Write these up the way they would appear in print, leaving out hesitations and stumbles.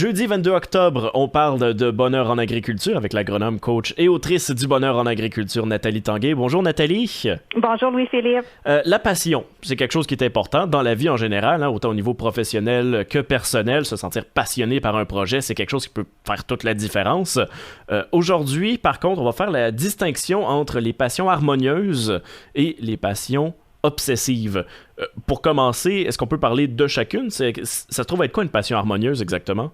Jeudi 22 octobre, on parle de bonheur en agriculture avec l'agronome, coach et autrice du bonheur en agriculture, Nathalie Tanguay. Bonjour Nathalie. Bonjour Louis-Philippe. La passion, c'est quelque chose qui est important dans la vie en général, autant au niveau professionnel que personnel. Se sentir passionné par un projet, c'est quelque chose qui peut faire toute la différence. Aujourd'hui, par contre, on va faire la distinction entre les passions harmonieuses et les passions obsessive. Pour commencer, est-ce qu'on peut parler de chacune? Ça se trouve être quoi une passion harmonieuse exactement?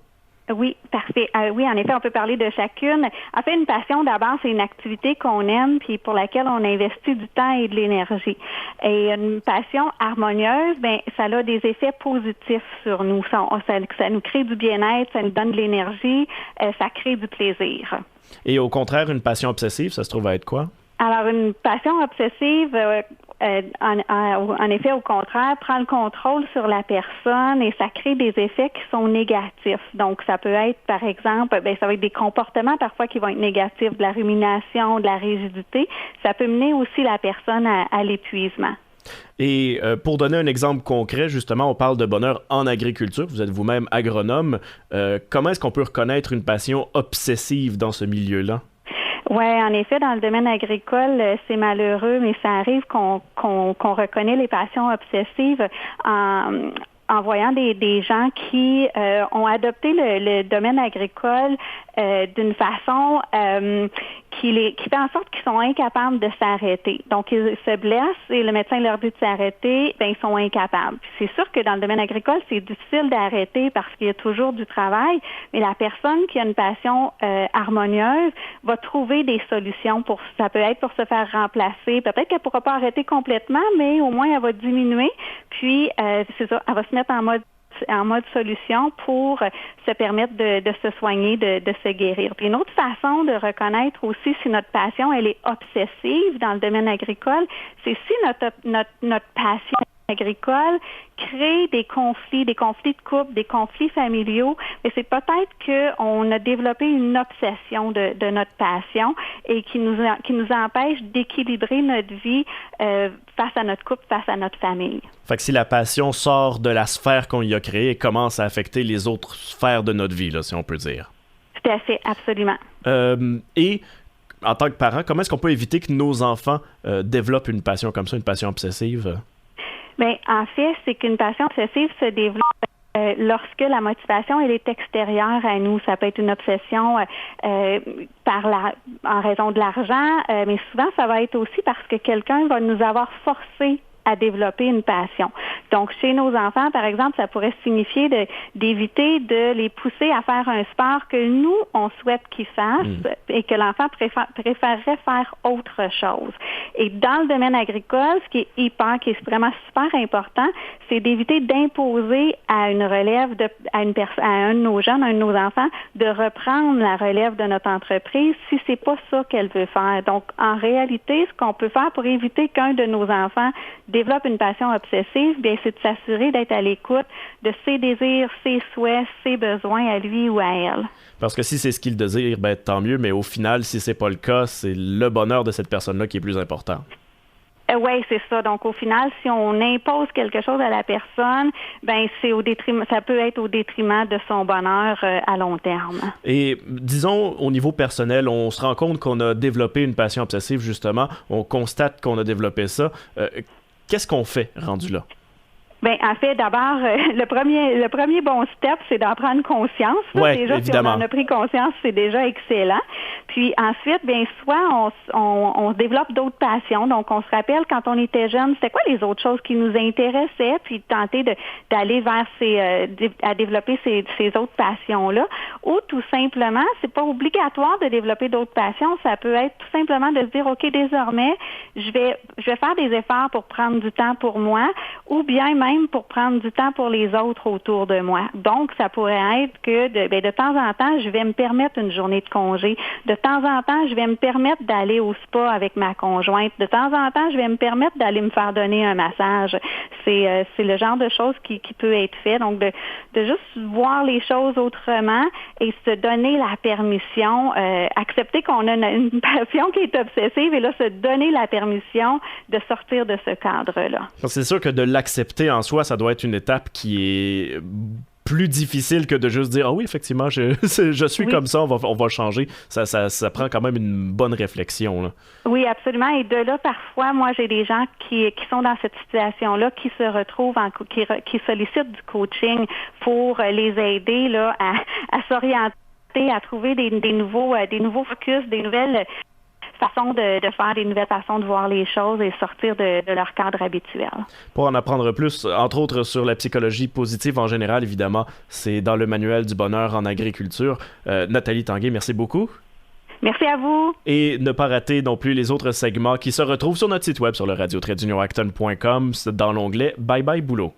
Oui, parfait. Oui, en effet, on peut parler de chacune. En fait, une passion, d'abord, c'est une activité qu'on aime puis pour laquelle on investit du temps et de l'énergie. Et une passion harmonieuse, ça a des effets positifs sur nous. Ça nous crée du bien-être, ça nous donne de l'énergie, ça crée du plaisir. Et au contraire, une passion obsessive, ça se trouve à être quoi? Alors, une passion obsessive, en effet, au contraire, prend le contrôle sur la personne et ça crée des effets qui sont négatifs. Donc, ça peut être, par exemple, ça va être des comportements parfois qui vont être négatifs, de la rumination, de la rigidité. Ça peut mener aussi la personne à l'épuisement. Et pour donner un exemple concret, justement, on parle de bonheur en agriculture. Vous êtes vous-même agronome. Comment est-ce qu'on peut reconnaître une passion obsessive dans ce milieu-là? Oui, en effet, dans le domaine agricole, c'est malheureux, mais ça arrive qu'on reconnaît les passions obsessives en voyant des gens qui ont adopté le domaine agricole d'une façon qui fait en sorte qu'ils sont incapables de s'arrêter. Donc, ils se blessent et le médecin leur dit de s'arrêter, ils sont incapables. Puis c'est sûr que dans le domaine agricole, c'est difficile d'arrêter parce qu'il y a toujours du travail, mais la personne qui a une passion harmonieuse va trouver des solutions ça peut être pour se faire remplacer. Peut-être qu'elle ne pourra pas arrêter complètement, mais au moins elle va diminuer. Puis, c'est ça, elle va se mettre en mode solution pour se permettre de se soigner, de se guérir. Puis une autre façon de reconnaître aussi si notre passion, elle est obsessive dans le domaine agricole, c'est si notre passion agricole crée des conflits de couple, des conflits familiaux, mais c'est peut-être qu'on a développé une obsession de notre passion et qui nous empêche d'équilibrer notre vie face à notre couple, face à notre famille. Fait que si la passion sort de la sphère qu'on y a créée et commence à affecter les autres sphères de notre vie, là, si on peut dire. Tout à fait, absolument. Et en tant que parent, comment est-ce qu'on peut éviter que nos enfants développent une passion comme ça, une passion obsessive? En fait, c'est qu'une passion obsessive se développe lorsque la motivation elle est extérieure à nous. Ça peut être une obsession en raison de l'argent, mais souvent ça va être aussi parce que quelqu'un va nous avoir forcé à développer une passion. Donc, chez nos enfants, par exemple, ça pourrait signifier d'éviter de les pousser à faire un sport que nous, on souhaite qu'ils fassent et que l'enfant préférerait faire autre chose. Et dans le domaine agricole, ce qui est vraiment super important, c'est d'éviter d'imposer à une relève, à un de nos jeunes, à un de nos enfants, de reprendre la relève de notre entreprise si c'est pas ça qu'elle veut faire. Donc, en réalité, ce qu'on peut faire pour éviter qu'un de nos enfants développe une passion obsessive, c'est de s'assurer d'être à l'écoute de ses désirs, ses souhaits, ses besoins à lui ou à elle. Parce que si c'est ce qu'il désire, tant mieux, mais au final, si c'est pas le cas, c'est le bonheur de cette personne-là qui est plus important. Oui, c'est ça. Donc, au final, si on impose quelque chose à la personne, ça peut être au détriment de son bonheur à long terme. Et disons, au niveau personnel, on se rend compte qu'on a développé une passion obsessive, justement. On constate qu'on a développé ça. Qu'est-ce qu'on fait rendu là? En fait, d'abord, le premier bon step, c'est d'en prendre conscience. Oui, déjà, évidemment. Si on en a pris conscience, c'est déjà excellent. Puis ensuite, soit on développe d'autres passions. Donc, on se rappelle quand on était jeune, c'était quoi les autres choses qui nous intéressaient, puis tenter d'aller vers à développer ces autres passions-là. Ou tout simplement, c'est pas obligatoire de développer d'autres passions. Ça peut être tout simplement de se dire, OK, désormais, je vais faire des efforts pour prendre du temps pour moi, ou bien même pour prendre du temps pour les autres autour de moi. Donc, ça pourrait être que de temps en temps, je vais me permettre une journée de congé. De temps en temps, je vais me permettre d'aller au spa avec ma conjointe. De temps en temps, je vais me permettre d'aller me faire donner un massage. C'est le genre de choses qui peut être fait. Donc, de juste voir les choses autrement et se donner la permission, accepter qu'on a une passion qui est obsessive et là, se donner la permission de sortir de ce cadre-là. C'est sûr que de l'accepter en soi, ça doit être une étape qui est plus difficile que de juste dire « Ah oui, effectivement, je suis comme ça, on va changer ». Ça prend quand même une bonne réflexion, là. Oui, absolument. Et de là, parfois, moi, j'ai des gens qui sont dans cette situation-là, qui se retrouvent, qui sollicitent du coaching pour les aider là, à s'orienter, à trouver des nouveaux focus, des nouvelles façons de faire, des nouvelles façons de voir les choses et sortir de leur cadre habituel. Pour en apprendre plus, entre autres sur la psychologie positive en général, évidemment, c'est dans le manuel du bonheur en agriculture. Nathalie Tanguay, merci beaucoup. Merci à vous. Et ne pas rater non plus les autres segments qui se retrouvent sur notre site web sur le radio-acton.com dans l'onglet Bye Bye Boulot.